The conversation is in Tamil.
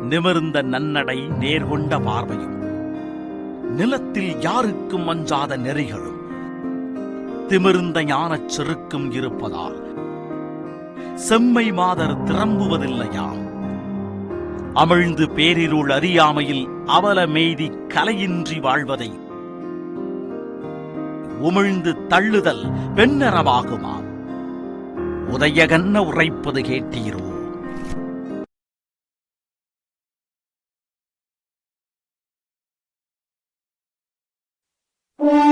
நிமிர்ந்த நன்னடை, நேர்கொண்ட பார்வையும், நிலத்தில் யாருக்கும் அஞ்சாத நெறிகளும், திமிர்ந்த ஞானச் செருக்கும் இருப்பதால் செம்மை மாதர் திரம்புவதில்லையாம். அமிழ்ந்து பேரிருள் அறியாமையில் அவல மெய்தி கலையின்றி வாழ்வதை உமிழ்ந்து தள்ளுதல் பெண்ணறமாகுமாம். உதயகன்ன உரைப்பது கேட்டீரோ? Yeah.